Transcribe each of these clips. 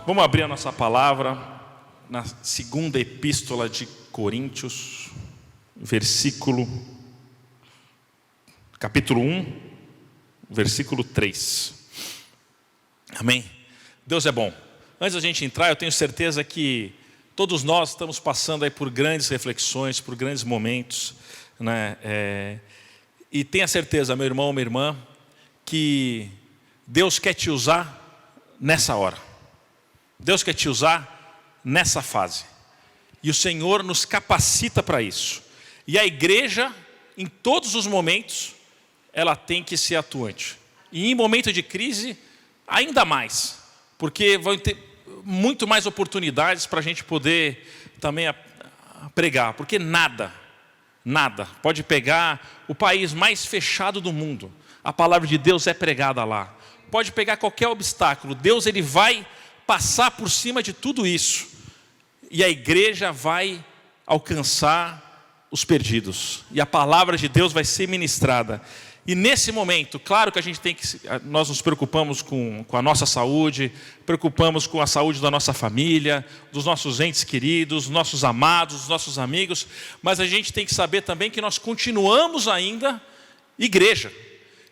Vamos abrir a nossa palavra na segunda epístola de Coríntios, capítulo 1, versículo 3. Amém? Deus é bom. Antes da gente entrar, eu tenho certeza que todos nós estamos passando aí por grandes reflexões, por grandes momentos, né? E tenha certeza, meu irmão, minha irmã, que Deus quer te usar nessa hora. Deus quer te usar nessa fase. E o Senhor nos capacita para isso. E a igreja, em todos os momentos, ela tem que ser atuante. E em momento de crise, ainda mais. Porque vão ter muito mais oportunidades para a gente poder também pregar. Porque nada pode pegar o país mais fechado do mundo. A palavra de Deus é pregada lá. Pode pegar qualquer obstáculo. Deus, ele vai passar por cima de tudo isso. E a igreja vai alcançar os perdidos. E a palavra de Deus vai ser ministrada. E nesse momento, claro que nós nos preocupamos com a nossa saúde, preocupamos com a saúde da nossa família, dos nossos entes queridos, dos nossos amados, dos nossos amigos, mas a gente tem que saber também que nós continuamos ainda igreja,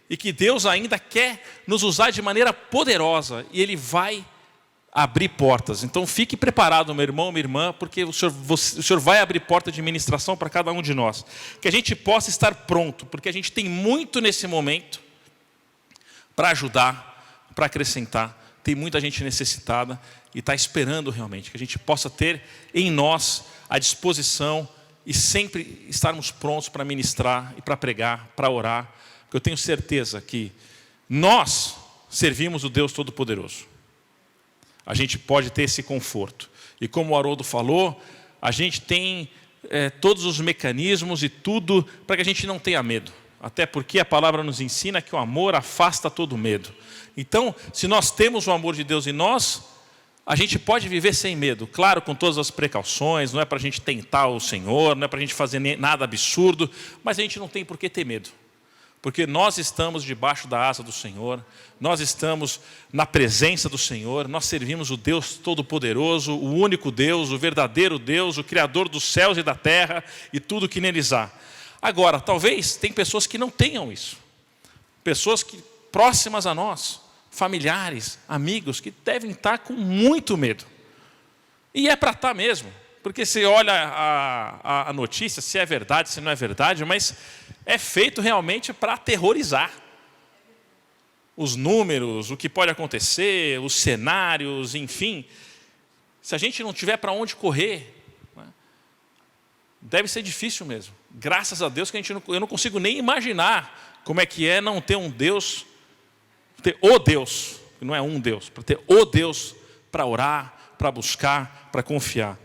e que Deus ainda quer nos usar de maneira poderosa, e Ele vai abrir portas. Então fique preparado, meu irmão, minha irmã, porque o Senhor vai abrir porta de ministração para cada um de nós. Que a gente possa estar pronto, porque a gente tem muito nesse momento para ajudar, para acrescentar. Tem muita gente necessitada e está esperando realmente que a gente possa ter em nós a disposição e sempre estarmos prontos para ministrar e para pregar, para orar. Porque eu tenho certeza que nós servimos o Deus Todo-Poderoso. A gente pode ter esse conforto. E como o Haroldo falou, a gente tem todos os mecanismos e tudo para que a gente não tenha medo. Até porque a palavra nos ensina que o amor afasta todo medo. Então, se nós temos o amor de Deus em nós, a gente pode viver sem medo. Claro, com todas as precauções, não é para a gente tentar o Senhor, não é para a gente fazer nada absurdo, mas a gente não tem por que ter medo. Porque nós estamos debaixo da asa do Senhor, nós estamos na presença do Senhor, nós servimos o Deus Todo-Poderoso, o único Deus, o verdadeiro Deus, o Criador dos céus e da terra e tudo que neles há. Agora, talvez tem pessoas que não tenham isso, pessoas próximas a nós, familiares, amigos, que devem estar com muito medo. E é para estar mesmo, porque você olha a notícia, se é verdade, se não é verdade, mas é feito realmente para aterrorizar. Os números, o que pode acontecer, os cenários, enfim. Se a gente não tiver para onde correr, deve ser difícil mesmo. Graças a Deus que eu não consigo nem imaginar como é que é não ter um Deus, ter o Deus, não é um Deus, para ter o Deus para orar, para buscar, para confiar.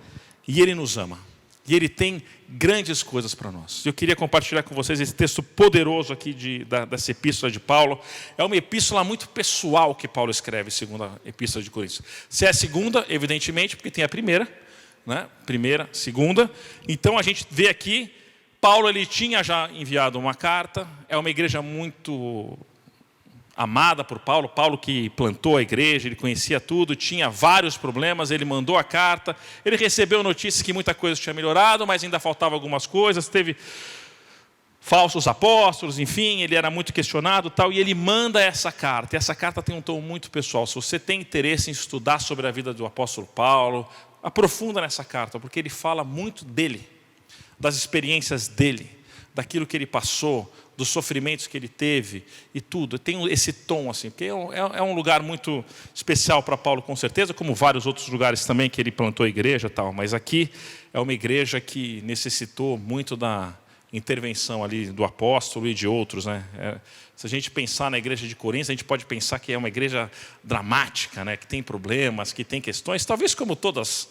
E Ele nos ama. E Ele tem grandes coisas para nós. Eu queria compartilhar com vocês esse texto poderoso aqui dessa epístola de Paulo. É uma epístola muito pessoal que Paulo escreve, segundo a epístola de Coríntios. Se é a segunda, evidentemente, porque tem a primeira, né? Primeira, segunda. Então a gente vê aqui, Paulo ele tinha já enviado uma carta. É uma igreja muito amada por Paulo. Paulo que plantou a igreja, ele conhecia tudo, tinha vários problemas, ele mandou a carta, ele recebeu notícias que muita coisa tinha melhorado, mas ainda faltava algumas coisas, teve falsos apóstolos, enfim, ele era muito questionado, tal, e ele manda essa carta, e essa carta tem um tom muito pessoal. Se você tem interesse em estudar sobre a vida do apóstolo Paulo, aprofunda nessa carta, porque ele fala muito dele, das experiências dele, daquilo que ele passou, dos sofrimentos que ele teve e tudo. Tem esse tom assim, porque é um lugar muito especial para Paulo, com certeza, como vários outros lugares também que ele plantou a igreja e tal, mas aqui é uma igreja que necessitou muito da intervenção ali do apóstolo e de outros, né? Se a gente pensar na igreja de Coríntios, a gente pode pensar que é uma igreja dramática, né? Que tem problemas, que tem questões, talvez como todas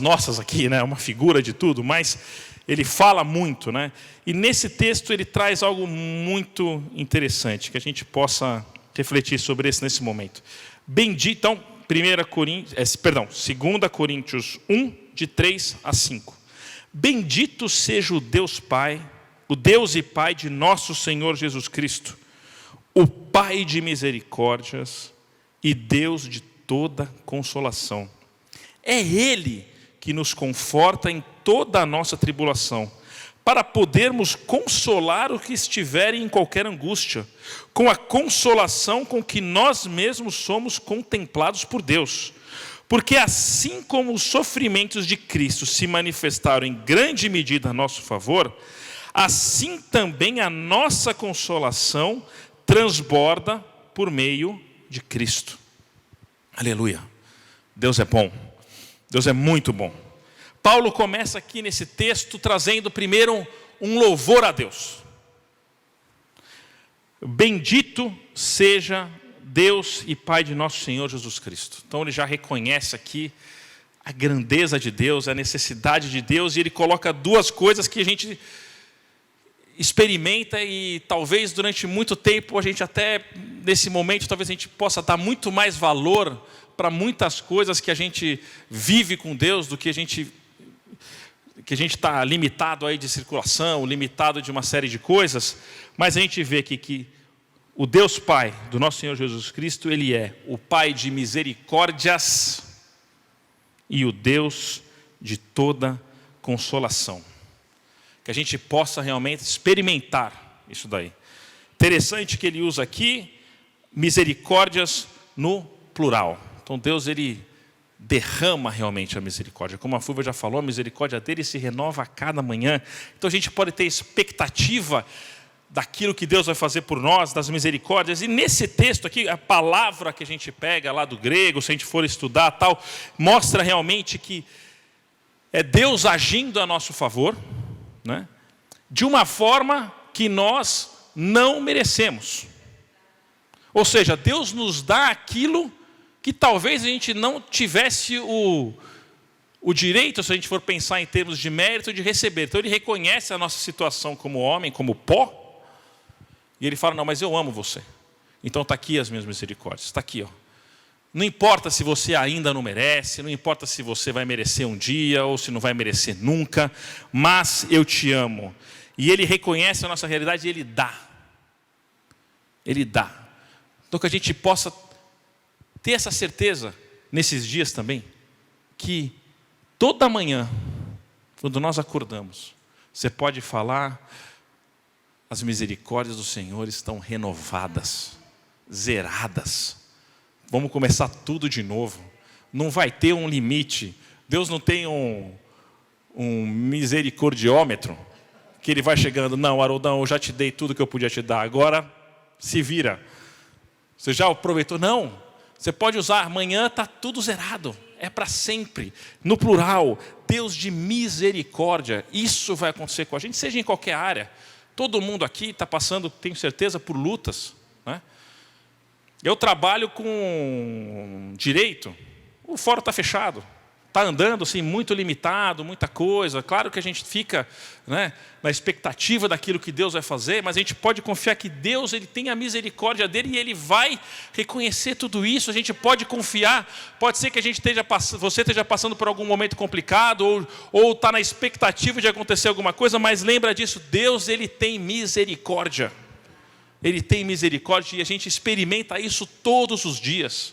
nossas aqui, né? Uma figura de tudo, mas ele fala muito, né? E nesse texto ele traz algo muito interessante, que a gente possa refletir sobre isso nesse momento. Bendito, então, 2 Coríntios 1, de 3 a 5. Bendito seja o Deus Pai, o Deus e Pai de nosso Senhor Jesus Cristo, o Pai de misericórdias e Deus de toda consolação. É Ele que nos conforta em toda a nossa tribulação, para podermos consolar os que estiverem em qualquer angústia, com a consolação com que nós mesmos somos contemplados por Deus. Porque assim como os sofrimentos de Cristo se manifestaram em grande medida a nosso favor, assim também a nossa consolação transborda por meio de Cristo. Aleluia. Deus é bom. Deus é muito bom. Paulo começa aqui nesse texto trazendo primeiro um louvor a Deus. Bendito seja Deus e Pai de nosso Senhor Jesus Cristo. Então ele já reconhece aqui a grandeza de Deus, a necessidade de Deus, e ele coloca duas coisas que a gente experimenta e talvez durante muito tempo a gente até, nesse momento, talvez a gente possa dar muito mais valor para muitas coisas que a gente vive com Deus do que a gente está limitado aí de circulação, limitado de uma série de coisas, mas a gente vê aqui que o Deus Pai do nosso Senhor Jesus Cristo, Ele é o Pai de misericórdias e o Deus de toda consolação. Que a gente possa realmente experimentar isso daí. Interessante que Ele usa aqui misericórdias no plural. Então Deus, Ele derrama realmente a misericórdia. Como a Fulvia já falou, a misericórdia dele se renova a cada manhã. Então a gente pode ter expectativa daquilo que Deus vai fazer por nós, das misericórdias. E nesse texto aqui, a palavra que a gente pega lá do grego, se a gente for estudar tal, mostra realmente que é Deus agindo a nosso favor, né? De uma forma que nós não merecemos. Ou seja, Deus nos dá aquilo que talvez a gente não tivesse o direito, se a gente for pensar em termos de mérito, de receber. Então Ele reconhece a nossa situação como homem, como pó, e Ele fala, não, mas eu amo você. Então está aqui as minhas misericórdias, está aqui, ó. Não importa se você ainda não merece, não importa se você vai merecer um dia, ou se não vai merecer nunca, mas eu te amo. E Ele reconhece a nossa realidade e Ele dá. Ele dá. Então que a gente possa ter essa certeza nesses dias também, que toda manhã, quando nós acordamos, você pode falar, as misericórdias do Senhor estão renovadas, zeradas. Vamos começar tudo de novo. Não vai ter um limite. Deus não tem um misericordiômetro, que Ele vai chegando, não, Haroldão, eu já te dei tudo que eu podia te dar, agora se vira. Você já aproveitou? Não. Você pode usar, amanhã está tudo zerado, é para sempre. No plural, Deus de misericórdia, isso vai acontecer com a gente, seja em qualquer área. Todo mundo aqui está passando, tenho certeza, por lutas, né? Eu trabalho com direito, o fórum está fechado, está andando assim, muito limitado, muita coisa. Claro que a gente fica, né, na expectativa daquilo que Deus vai fazer, mas a gente pode confiar que Deus, Ele tem a misericórdia dEle e Ele vai reconhecer tudo isso. A gente pode confiar, pode ser que você esteja passando por algum momento complicado, ou está na expectativa de acontecer alguma coisa, mas lembra disso, Deus, Ele tem misericórdia. Ele tem misericórdia e a gente experimenta isso todos os dias.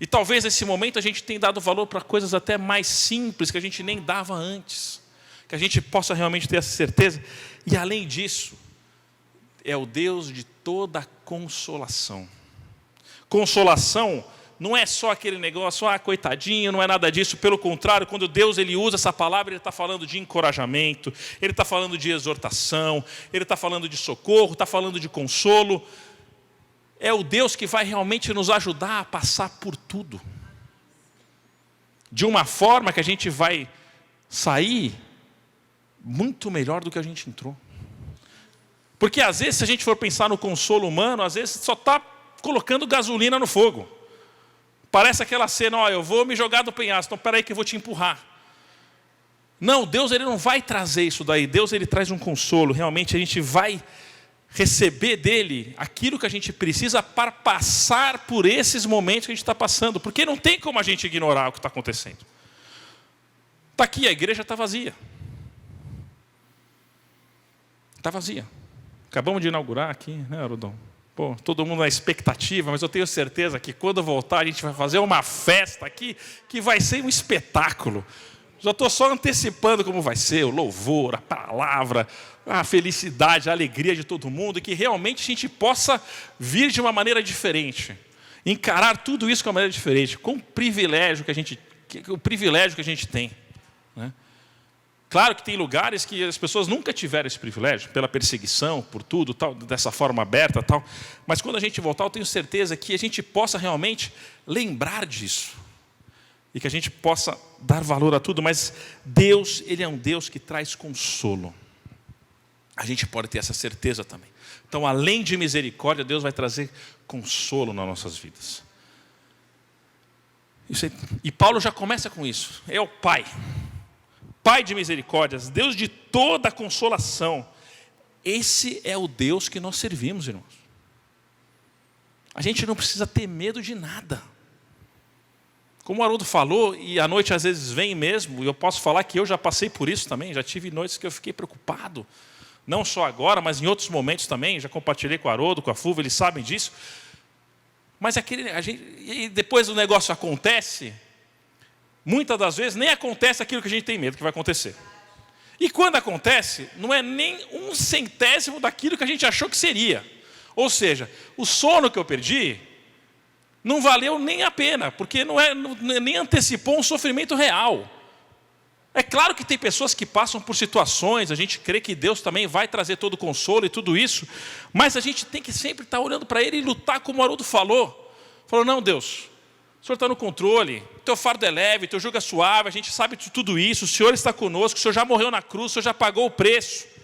E talvez nesse momento a gente tenha dado valor para coisas até mais simples que a gente nem dava antes. Que a gente possa realmente ter essa certeza. E além disso, é o Deus de toda consolação. Consolação não é só aquele negócio, coitadinho, não é nada disso. Pelo contrário, quando Deus Ele usa essa palavra, Ele está falando de encorajamento, Ele está falando de exortação, Ele está falando de socorro, está falando de consolo. É o Deus que vai realmente nos ajudar a passar por tudo. De uma forma que a gente vai sair muito melhor do que a gente entrou. Porque às vezes, se a gente for pensar no consolo humano, às vezes só está colocando gasolina no fogo. Parece aquela cena, eu vou me jogar do penhasco, então espera aí que eu vou te empurrar. Não, Deus Ele não vai trazer isso daí. Deus Ele traz um consolo. Realmente a gente vai receber dEle aquilo que a gente precisa para passar por esses momentos que a gente está passando. Porque não tem como a gente ignorar o que está acontecendo. Está aqui, a igreja está vazia. Está vazia. Acabamos de inaugurar aqui, né, Haroldão? Pô, todo mundo na expectativa, mas eu tenho certeza que quando voltar a gente vai fazer uma festa aqui que vai ser um espetáculo. Já estou só antecipando como vai ser o louvor, a palavra, a felicidade, a alegria de todo mundo, e que realmente a gente possa vir de uma maneira diferente, encarar tudo isso de uma maneira diferente, com o privilégio que a gente tem, né? Claro que tem lugares que as pessoas nunca tiveram esse privilégio, pela perseguição, por tudo, tal, dessa forma aberta, tal. Mas quando a gente voltar, eu tenho certeza que a gente possa realmente lembrar disso. E que a gente possa dar valor a tudo. Mas Deus, Ele é um Deus que traz consolo. A gente pode ter essa certeza também. Então, além de misericórdia, Deus vai trazer consolo nas nossas vidas. E Paulo já começa com isso. É o Pai. Pai de misericórdias, Deus de toda consolação. Esse é o Deus que nós servimos, irmãos. A gente não precisa ter medo de nada. Como o Haroldo falou, e a noite às vezes vem mesmo, e eu posso falar que eu já passei por isso também, já tive noites que eu fiquei preocupado. Não só agora, mas em outros momentos também, já compartilhei com o Haroldo, com a Fulva, eles sabem disso. Mas e depois o negócio acontece, muitas das vezes nem acontece aquilo que a gente tem medo que vai acontecer. E quando acontece, não é nem 1/100º daquilo que a gente achou que seria. Ou seja, o sono que eu perdi não valeu nem a pena, porque nem antecipou um sofrimento real. É claro que tem pessoas que passam por situações, a gente crê que Deus também vai trazer todo o consolo e tudo isso, mas a gente tem que sempre estar olhando para Ele e lutar como o Haroldo falou. Falou, não, Deus, o Senhor está no controle, teu fardo é leve, teu jugo é suave, a gente sabe de tudo isso, o Senhor está conosco, o Senhor já morreu na cruz, o Senhor já pagou o preço.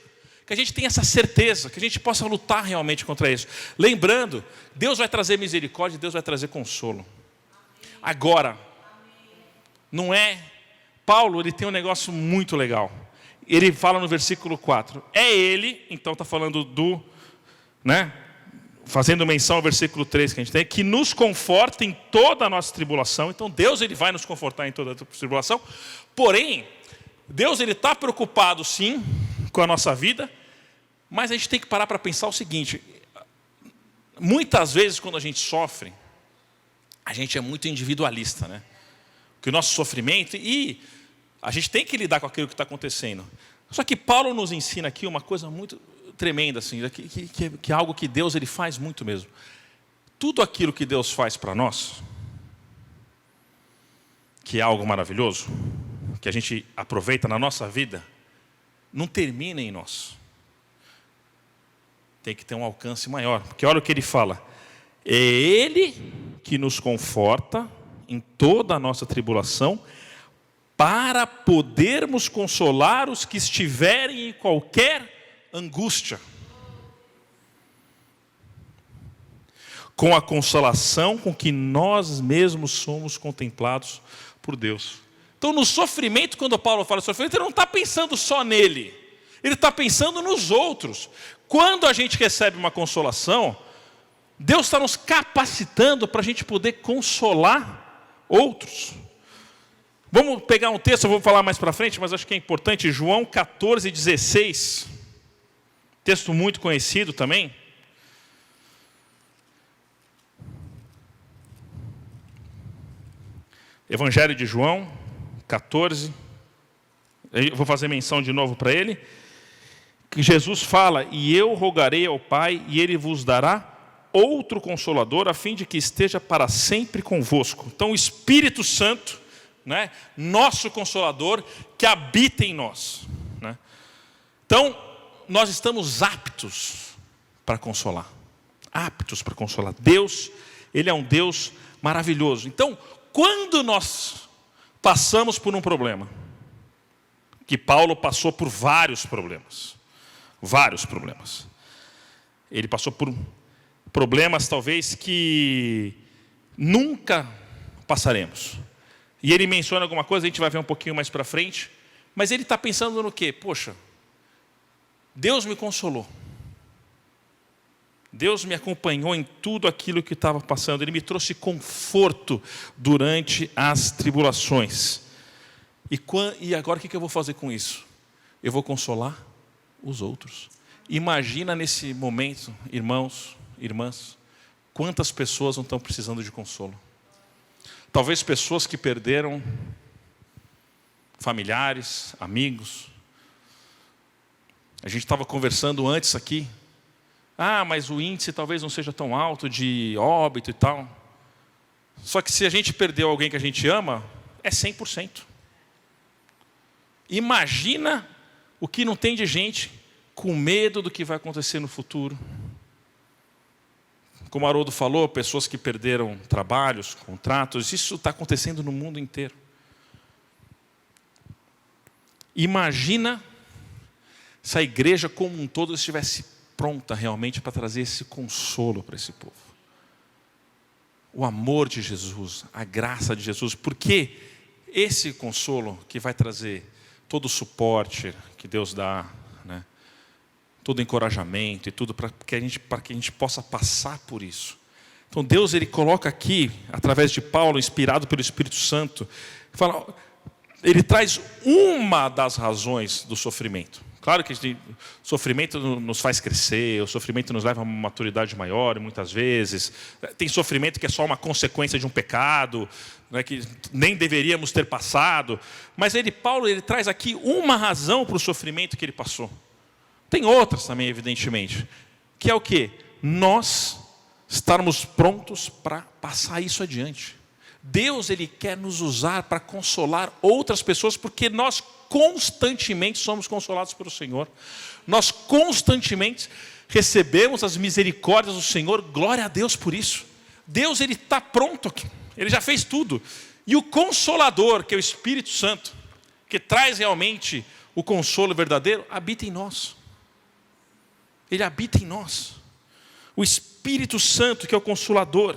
Que a gente tenha essa certeza, que a gente possa lutar realmente contra isso. Lembrando, Deus vai trazer misericórdia, Deus vai trazer consolo. Agora, não é... Paulo, ele tem um negócio muito legal. Ele fala no versículo 4. É Ele, então está falando fazendo menção ao versículo 3 que a gente tem, que nos conforta em toda a nossa tribulação. Então Deus, Ele vai nos confortar em toda a tribulação. Porém, Deus, Ele está preocupado sim com a nossa vida, mas a gente tem que parar para pensar o seguinte: muitas vezes quando a gente sofre, a gente é muito individualista, né? Que o nosso sofrimento, e a gente tem que lidar com aquilo que está acontecendo. Só que Paulo nos ensina aqui uma coisa muito tremenda, assim, que é algo que Deus Ele faz muito mesmo. Tudo aquilo que Deus faz para nós, que é algo maravilhoso, que a gente aproveita na nossa vida, não termina em nós. Tem que ter um alcance maior. Porque olha o que ele fala. É Ele que nos conforta em toda a nossa tribulação, para podermos consolar os que estiverem em qualquer angústia, com a consolação com que nós mesmos somos contemplados por Deus. Então, no sofrimento, quando Paulo fala sofrimento, ele não está pensando só nele, ele está pensando nos outros. Quando a gente recebe uma consolação, Deus está nos capacitando para a gente poder consolar outros. Vamos pegar um texto, eu vou falar mais para frente, mas acho que é importante. João 14,16. Texto muito conhecido também. Evangelho de João 14. Eu vou fazer menção de novo para ele. Que Jesus fala, e eu rogarei ao Pai, e Ele vos dará outro Consolador, a fim de que esteja para sempre convosco. Então o Espírito Santo, né, nosso Consolador, que habita em nós, né? Então nós estamos aptos para consolar. Aptos para consolar. Deus, Ele é um Deus maravilhoso. Então, quando nós passamos por um problema, que Paulo passou por vários problemas, ele passou por problemas talvez que nunca passaremos. E ele menciona alguma coisa, a gente vai ver um pouquinho mais para frente, mas ele está pensando no quê? Poxa, Deus me consolou. Deus me acompanhou em tudo aquilo que estava passando. Ele me trouxe conforto durante as tribulações. E agora o que eu vou fazer com isso? Eu vou consolar os outros. Imagina nesse momento, irmãos, irmãs, quantas pessoas não estão precisando de consolo? Talvez pessoas que perderam familiares, amigos. A gente estava conversando antes aqui. Mas o índice talvez não seja tão alto de óbito e tal. Só que se a gente perdeu alguém que a gente ama, é 100%. Imagina o que não tem de gente com medo do que vai acontecer no futuro. Como o Haroldo falou, pessoas que perderam trabalhos, contratos, isso está acontecendo no mundo inteiro. Imagina se a igreja como um todo estivesse pronta realmente para trazer esse consolo para esse povo. O amor de Jesus, a graça de Jesus, porque esse consolo que vai trazer todo o suporte que Deus dá, né? Todo o encorajamento e tudo para que a gente possa passar por isso. Então Deus, Ele coloca aqui, através de Paulo, inspirado pelo Espírito Santo, Ele traz uma das razões do sofrimento. Claro que o sofrimento nos faz crescer, o sofrimento nos leva a uma maturidade maior, muitas vezes. Tem sofrimento que é só uma consequência de um pecado, né, que nem deveríamos ter passado. Mas Paulo traz aqui uma razão para o sofrimento que ele passou. Tem outras também, evidentemente. Que é o quê? Nós estarmos prontos para passar isso adiante. Deus, Ele quer nos usar para consolar outras pessoas, porque nós constantemente somos consolados pelo Senhor. Nós constantemente recebemos as misericórdias do Senhor. Glória a Deus por isso. Deus, Ele está pronto aqui. Ele já fez tudo. E o Consolador, que é o Espírito Santo, que traz realmente o consolo verdadeiro, habita em nós. Ele habita em nós. O Espírito Santo, que é o Consolador.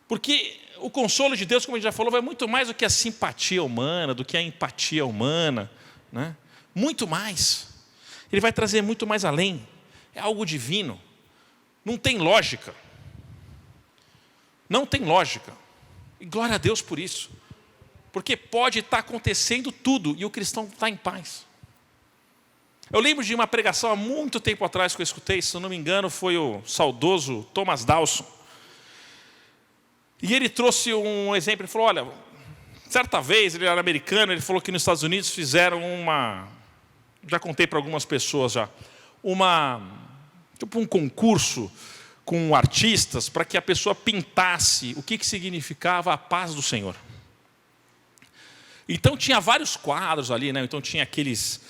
Porque o consolo de Deus, como a gente já falou, vai muito mais do que a simpatia humana, do que a empatia humana, né? Muito mais. Ele vai trazer muito mais além. É algo divino. Não tem lógica. Não tem lógica. E glória a Deus por isso. Porque pode estar acontecendo tudo e o cristão está em paz. Eu lembro de uma pregação há muito tempo atrás que eu escutei, se eu não me engano, foi o saudoso Thomas Dawson. E ele trouxe um exemplo, ele falou, olha, certa vez, ele era americano, ele falou que nos Estados Unidos fizeram já contei para algumas pessoas já, tipo um concurso com artistas para que a pessoa pintasse o que significava a paz do Senhor. Então tinha vários quadros ali, né? Então tinha aqueles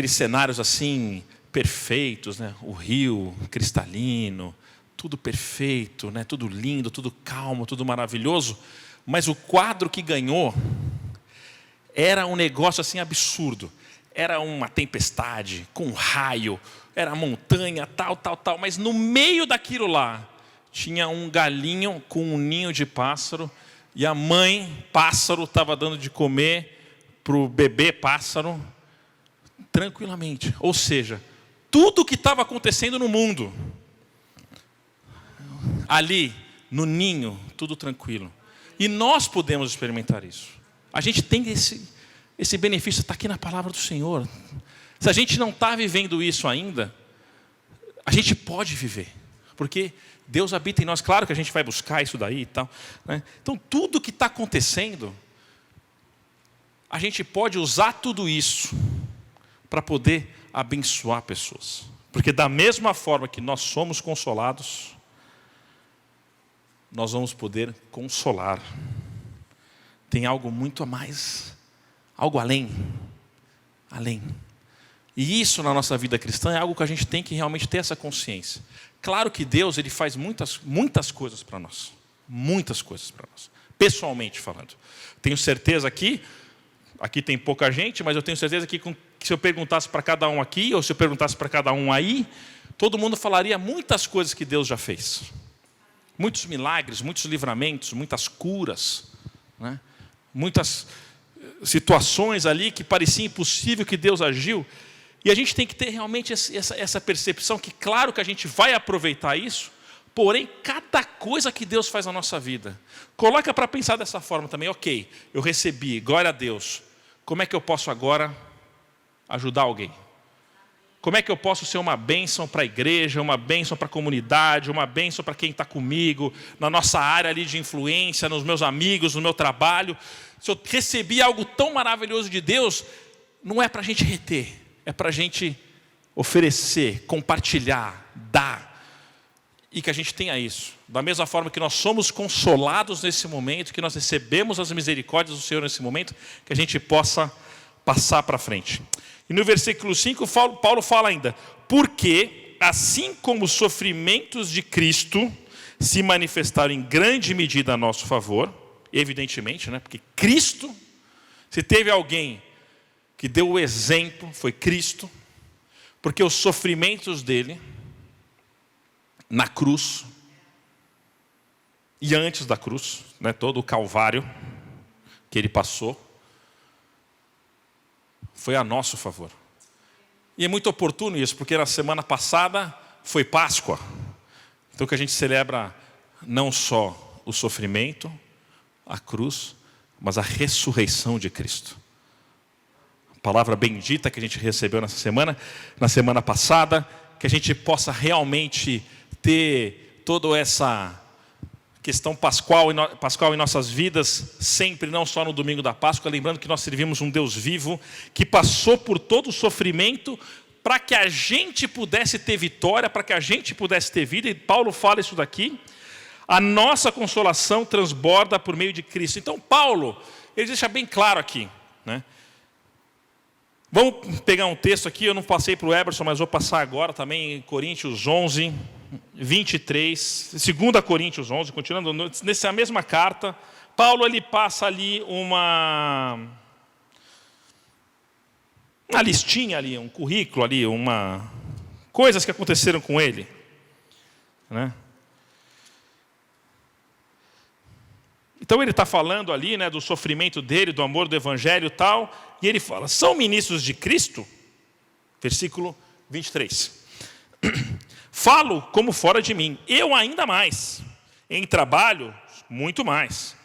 cenários assim perfeitos, né? O rio cristalino, tudo perfeito, né? Tudo lindo, tudo calmo, tudo maravilhoso. Mas o quadro que ganhou era um negócio assim absurdo. Era uma tempestade com um raio, era montanha, tal. Mas no meio daquilo lá tinha um galinho com um ninho de pássaro e a mãe pássaro estava dando de comer para o bebê pássaro tranquilamente. Ou seja, tudo o que estava acontecendo no mundo, ali no ninho, tudo tranquilo. E nós podemos experimentar isso. A gente tem esse benefício, está aqui na palavra do Senhor. Se a gente não está vivendo isso ainda, a gente pode viver. Porque Deus habita em nós. Claro que a gente vai buscar isso daí e tal, né? Então tudo que está acontecendo, a gente pode usar tudo isso para poder abençoar pessoas. Porque da mesma forma que nós somos consolados, nós vamos poder consolar. Tem algo muito a mais, algo além. E isso na nossa vida cristã é algo que a gente tem que realmente ter essa consciência. Claro que Deus, Ele faz muitas coisas para nós. Muitas coisas para nós. Pessoalmente falando. Tenho certeza aqui tem pouca gente, mas eu tenho certeza que se eu perguntasse para cada um aqui, ou se eu perguntasse para cada um aí, todo mundo falaria muitas coisas que Deus já fez. Muitos milagres, muitos livramentos, muitas curas, né? Muitas situações ali que parecia impossível que Deus agiu. E a gente tem que ter realmente essa percepção que, claro que a gente vai aproveitar isso, porém, cada coisa que Deus faz na nossa vida, coloca para pensar dessa forma também. Ok, eu recebi, glória a Deus. Como é que eu posso agora ajudar alguém? Como é que eu posso ser uma bênção para a igreja, uma bênção para a comunidade, uma bênção para quem está comigo, na nossa área ali de influência, nos meus amigos, no meu trabalho. Se eu recebi algo tão maravilhoso de Deus, não é para a gente reter, é para a gente oferecer, compartilhar, dar. E que a gente tenha isso. Da mesma forma que nós somos consolados nesse momento, que nós recebemos as misericórdias do Senhor nesse momento, que a gente possa passar para frente. E no versículo 5, Paulo fala ainda: porque, assim como os sofrimentos de Cristo se manifestaram em grande medida a nosso favor, evidentemente, né? Porque Cristo, se teve alguém que deu o exemplo, foi Cristo, porque os sofrimentos dele, na cruz, e antes da cruz, né, todo o Calvário que ele passou, foi a nosso favor. E é muito oportuno isso, porque na semana passada foi Páscoa. Então que a gente celebra não só o sofrimento, a cruz, mas a ressurreição de Cristo. A palavra bendita que a gente recebeu na semana passada, que a gente possa realmente ter toda essa questão pascual em nossas vidas, sempre, não só no domingo da Páscoa, lembrando que nós servimos um Deus vivo, que passou por todo o sofrimento, para que a gente pudesse ter vitória, para que a gente pudesse ter vida, e Paulo fala isso daqui, a nossa consolação transborda por meio de Cristo. Então Paulo, ele deixa bem claro aqui, né? Vamos pegar um texto aqui, eu não passei para o Eberson, mas vou passar agora também em Coríntios 11, 23, 2 Coríntios 11, continuando nessa mesma carta, Paulo ele passa ali uma listinha ali, um currículo ali, coisas que aconteceram com ele, né? Então ele está falando ali, né, do sofrimento dele, do amor do evangelho e tal, e ele fala: são ministros de Cristo? Versículo 23. Falo como fora de mim, eu ainda mais. Em trabalho, muito mais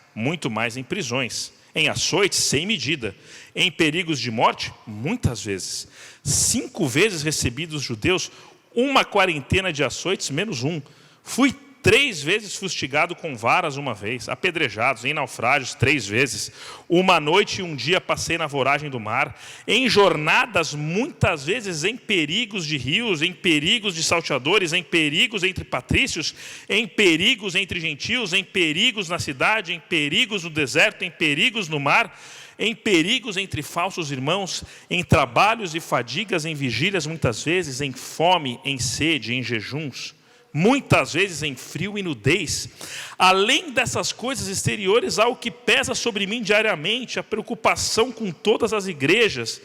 em prisões, em açoites sem medida, em perigos de morte, muitas vezes. 5 vezes recebi dos judeus 1/40 de açoites, menos 1. Fui 3 vezes fustigado com varas 1 vez, apedrejados, em naufrágios 3 vezes. 1 noite e 1 dia passei na voragem do mar, em jornadas muitas vezes em perigos de rios, em perigos de salteadores, em perigos entre patrícios, em perigos entre gentios, em perigos na cidade, em perigos no deserto, em perigos no mar, em perigos entre falsos irmãos, em trabalhos e fadigas, em vigílias muitas vezes, em fome, em sede, em jejuns, muitas vezes em frio e nudez. Além dessas coisas exteriores, há o que pesa sobre mim diariamente, a preocupação com todas as igrejas.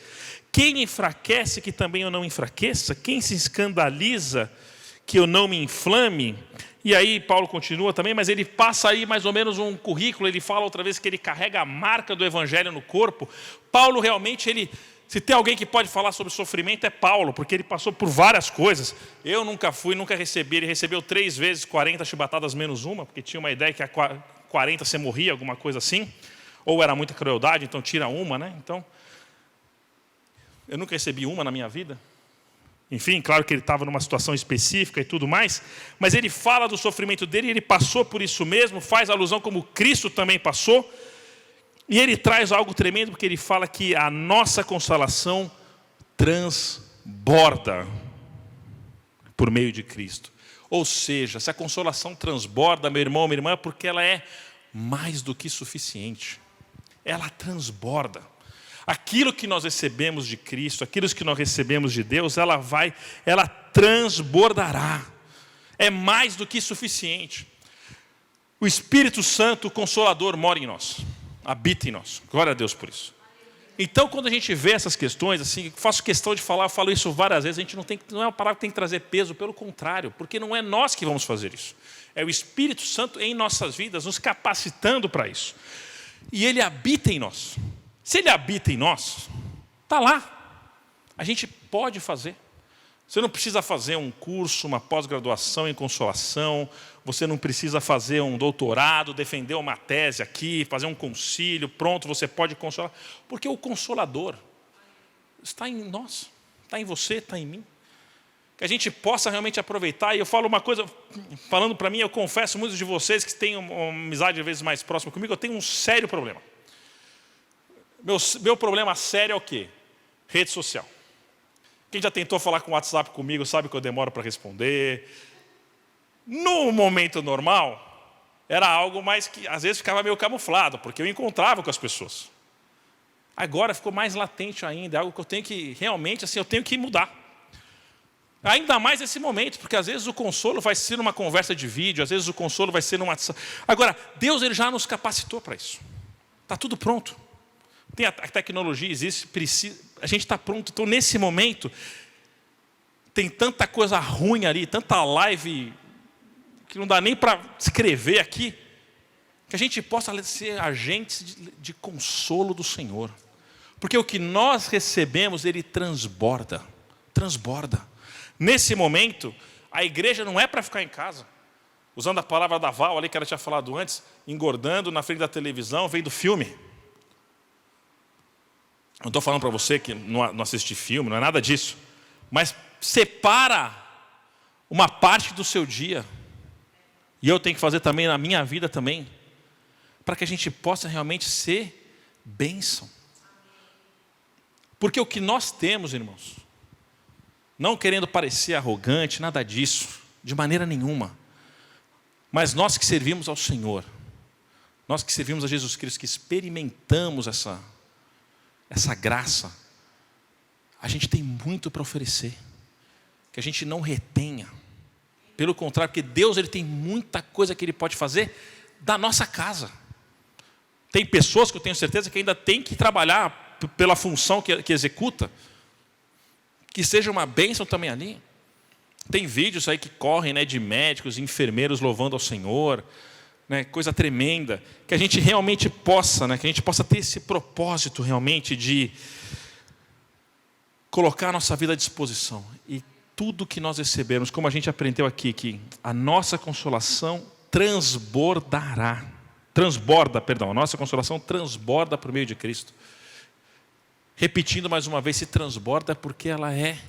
Quem enfraquece, que também eu não enfraqueça? Quem se escandaliza, que eu não me inflame? E aí Paulo continua também, mas ele passa aí mais ou menos um currículo, ele fala outra vez que ele carrega a marca do evangelho no corpo. Paulo realmente, se tem alguém que pode falar sobre sofrimento, é Paulo, porque ele passou por várias coisas. Eu nunca recebi. Ele recebeu 3 vezes 40 chibatadas menos 1, porque tinha uma ideia que a 40 você morria, alguma coisa assim. Ou era muita crueldade, então tira uma, né? Então, eu nunca recebi uma na minha vida. Enfim, claro que ele estava numa situação específica e tudo mais, mas ele fala do sofrimento dele, ele passou por isso mesmo, faz alusão como Cristo também passou. E ele traz algo tremendo, porque ele fala que a nossa consolação transborda por meio de Cristo. Ou seja, se a consolação transborda, meu irmão, minha irmã, é porque ela é mais do que suficiente. Ela transborda. Aquilo que nós recebemos de Cristo, aquilo que nós recebemos de Deus, ela transbordará. É mais do que suficiente. O Espírito Santo, o Consolador, mora em nós. Habita em nós. Glória a Deus por isso. Então, quando a gente vê essas questões, assim, faço questão de falar, eu falo isso várias vezes, não é uma palavra que tem que trazer peso, pelo contrário, porque não é nós que vamos fazer isso. É o Espírito Santo em nossas vidas, nos capacitando para isso. E Ele habita em nós. Se Ele habita em nós, está lá. A gente pode fazer. Você não precisa fazer um curso, uma pós-graduação em consolação, você não precisa fazer um doutorado, defender uma tese aqui, fazer um concílio, pronto, você pode consolar. Porque o Consolador está em nós, está em você, está em mim. que a gente possa realmente aproveitar. E eu falo uma coisa, falando para mim, eu confesso, muitos de vocês que têm uma amizade às vezes mais próxima comigo, eu tenho um sério problema. Meu problema sério é o quê? Rede social. Quem já tentou falar com o WhatsApp comigo sabe que eu demoro para responder. No momento normal, era algo mais que às vezes ficava meio camuflado, porque eu encontrava com as pessoas. Agora ficou mais latente ainda, é algo que eu tenho que realmente, assim, eu tenho que mudar. Ainda mais nesse momento, porque às vezes o consolo vai ser numa conversa de vídeo, às vezes o consolo vai ser numa... Agora, Deus ele já nos capacitou para isso. Está tudo pronto. Tem a tecnologia, existe, a gente está pronto. Então, nesse momento, tem tanta coisa ruim ali, tanta live, que não dá nem para escrever aqui, que a gente possa ser agentes de consolo do Senhor. Porque o que nós recebemos, ele transborda. Nesse momento, a igreja não é para ficar em casa, usando a palavra da Val ali que ela tinha falado antes, engordando na frente da televisão, vendo filme. Não estou falando para você que não assiste filme, não é nada disso. Mas separa uma parte do seu dia, e eu tenho que fazer também na minha vida também, para que a gente possa realmente ser bênção. Porque o que nós temos, irmãos, não querendo parecer arrogante, nada disso, de maneira nenhuma. Mas nós que servimos ao Senhor, nós que servimos a Jesus Cristo, que experimentamos essa graça, a gente tem muito para oferecer, que a gente não retenha. Pelo contrário, porque Deus ele tem muita coisa que Ele pode fazer da nossa casa. Tem pessoas que eu tenho certeza que ainda tem que trabalhar pela função que executa, que seja uma bênção também ali. Tem vídeos aí que correm, né, de médicos, enfermeiros louvando ao Senhor, né, coisa tremenda, que a gente realmente possa, né, que a gente possa ter esse propósito realmente de colocar a nossa vida à disposição. E tudo que nós recebermos, como a gente aprendeu aqui, que a nossa consolação a nossa consolação transborda por meio de Cristo. Repetindo mais uma vez, se transborda porque ela é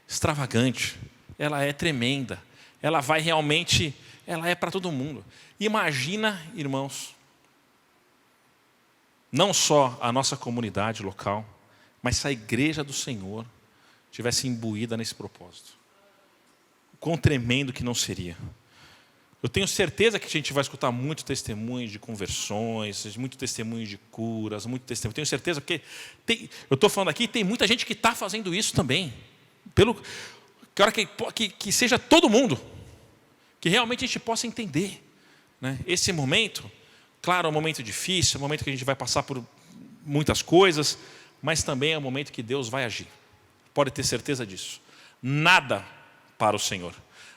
extravagante, ela é tremenda, ela vai realmente, ela é para todo mundo. Imagina, irmãos, não só a nossa comunidade local, mas se a igreja do Senhor tivesse imbuída nesse propósito. Quão tremendo que não seria. Eu tenho certeza que a gente vai escutar muito testemunhos de conversões, muito testemunho de curas, muito testemunho. Tenho certeza, porque eu estou falando aqui, tem muita gente que está fazendo isso também. Que seja todo mundo, que realmente a gente possa entender, né? Esse momento, claro, é um momento difícil, é um momento que a gente vai passar por muitas coisas, mas também é um momento que Deus vai agir. Pode ter certeza disso. Nada para o Senhor,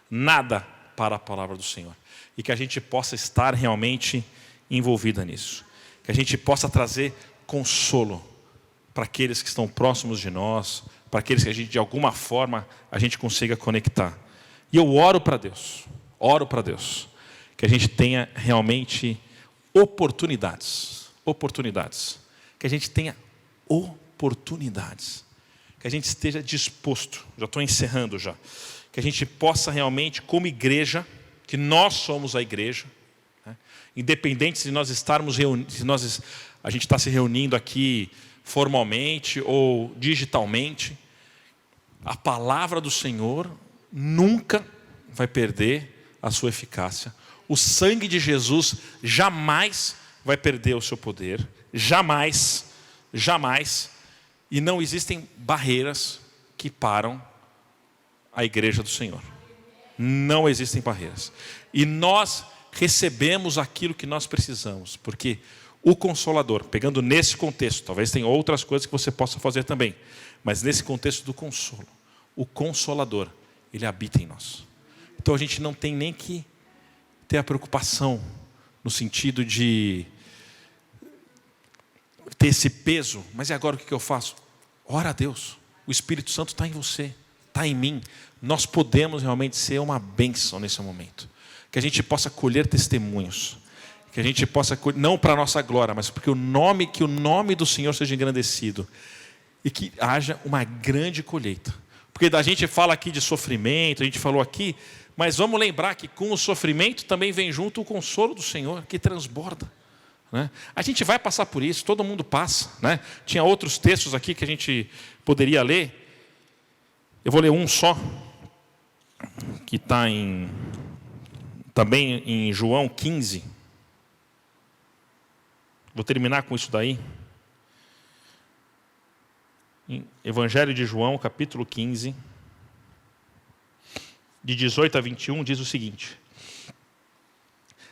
nada para a palavra do Senhor. E que a gente possa estar realmente envolvida nisso. Que a gente possa trazer consolo para aqueles que estão próximos de nós, para aqueles que a gente, de alguma forma, a gente consiga conectar. E eu oro para Deus, que a gente tenha realmente oportunidades. Que a gente tenha oportunidades. Que a gente esteja disposto, já estou encerrando já, que a gente possa realmente, como igreja, que nós somos a igreja, né? Independente se nós estarmos reunidos, a gente está se reunindo aqui formalmente ou digitalmente, a palavra do Senhor nunca vai perder a sua eficácia. O sangue de Jesus jamais vai perder o seu poder, jamais. E não existem barreiras que param a igreja do Senhor. Não existem barreiras. E nós recebemos aquilo que nós precisamos, porque o Consolador, pegando nesse contexto, talvez tenha outras coisas que você possa fazer também, mas nesse contexto do consolo, o Consolador, ele habita em nós. Então a gente não tem nem que ter a preocupação no sentido de ter esse peso, mas e agora o que eu faço? Ora a Deus, o Espírito Santo está em você, está em mim. Nós podemos realmente ser uma bênção nesse momento. Que a gente possa colher testemunhos, que a gente possa, não para a nossa glória, mas porque que o nome do Senhor seja engrandecido, e que haja uma grande colheita, Porque a gente fala aqui de sofrimento, a gente falou aqui, mas vamos lembrar que com o sofrimento também vem junto o consolo do Senhor, que transborda. Né? A gente vai passar por isso, todo mundo passa. Né? Tinha outros textos aqui que a gente poderia ler. Eu vou ler um só, que está também em João 15. Vou terminar com isso daí. Em Evangelho de João, capítulo 15, de 18 a 21, diz o seguinte: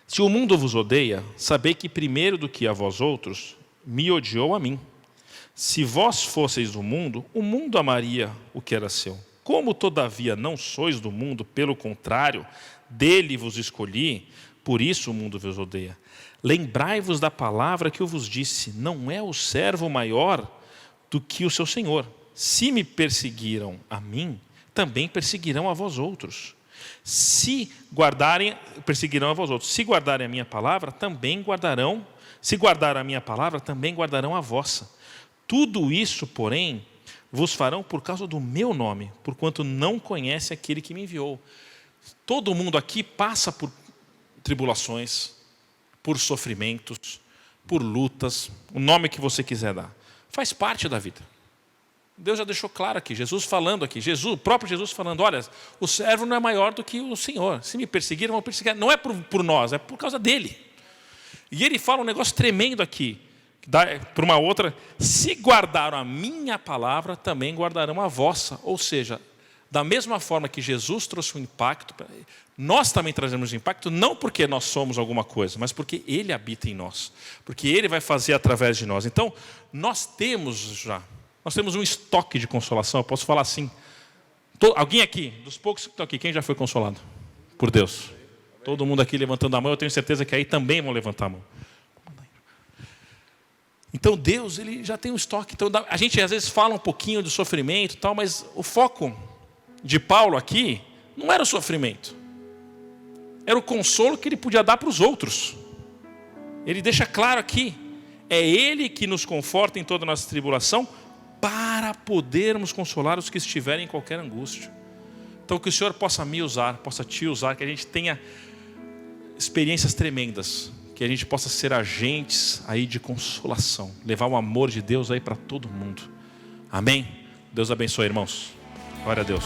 se o mundo vos odeia, sabei que primeiro do que a vós outros, me odiou a mim. Se vós fosseis do mundo, o mundo amaria o que era seu. Como todavia não sois do mundo, pelo contrário, dele vos escolhi, por isso o mundo vos odeia. Lembrai-vos da palavra que eu vos disse, não é o servo maior do que o seu senhor. Se me perseguiram a mim, também perseguirão a vós outros. Perseguirão a vós outros. Se guardarem a minha palavra, também guardarão. Se guardarem a minha palavra, também guardarão a vossa. Tudo isso, porém, vos farão por causa do meu nome, porquanto não conhece aquele que me enviou. Todo mundo aqui passa por tribulações, por sofrimentos, por lutas, o nome que você quiser dar. Faz parte da vida. Deus já deixou claro aqui, Jesus falando aqui, o próprio Jesus falando, olha, o servo não é maior do que o Senhor. Se me perseguiram, vão perseguir. Não é por nós, é por causa dele. E ele fala um negócio tremendo aqui, por uma outra, se guardaram a minha palavra, também guardarão a vossa. Ou seja, da mesma forma que Jesus trouxe um impacto, nós também trazemos impacto, não porque nós somos alguma coisa, mas porque Ele habita em nós. Porque Ele vai fazer através de nós. Então, nós temos um estoque de consolação. Eu posso falar assim, alguém aqui, dos poucos que estão aqui, quem já foi consolado por Deus? Todo mundo aqui levantando a mão, eu tenho certeza que aí também vão levantar a mão. Então Deus, Ele já tem um estoque. Então, a gente às vezes fala um pouquinho de sofrimento e tal, mas o foco de Paulo aqui não era o sofrimento. Era o consolo que ele podia dar para os outros. Ele deixa claro aqui, é Ele que nos conforta em toda a nossa tribulação, para podermos consolar os que estiverem em qualquer angústia. Então que o Senhor possa me usar, possa te usar, que a gente tenha experiências tremendas, que a gente possa ser agentes aí de consolação, levar o amor de Deus aí para todo mundo. Amém? Deus abençoe, irmãos. Glória a Deus.